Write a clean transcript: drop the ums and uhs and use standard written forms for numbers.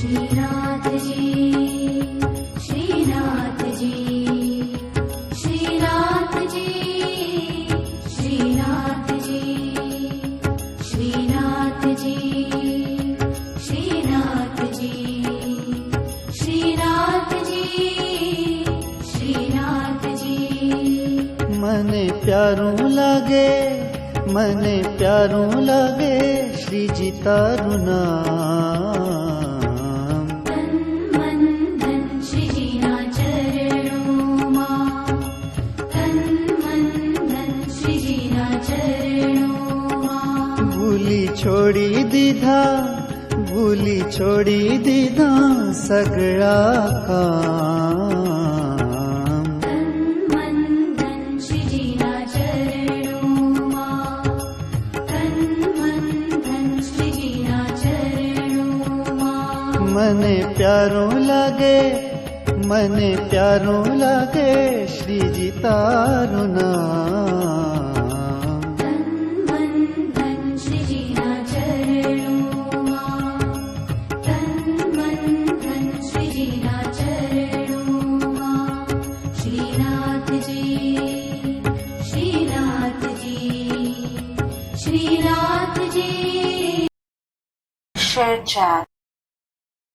श्रीनाथ जी, श्रीनाथ जी, श्रीनाथ जी, श्रीनाथ जी, श्रीनाथ जी, श्रीनाथ जी, श्रीनाथ जी, श्रीनाथ जी। मने प्यारूं लागे, मने प्यारूं लागे श्रीजी तारू नाम। तन मन धन श्रीजीना चरणों मां, तन मन धन श्रीजीना चरणों मां। भूली छोड़ी दीधा, भूली छोड़ी दीधा सगळा काम। तन मन धन श्रीजीना चरणों मां, तन मन धन श्रीजीना चरणों मां। मने प्यारूं लागे, मने प्यारूं लागे श्रीजी तारू नाम। तन मन धन श्रीजीना चरणों मां, तन मन धन श्रीजीना चरणों मां। श्रीनाथ जी, श्रीनाथ जी, श्रीनाथ जी। Share chat.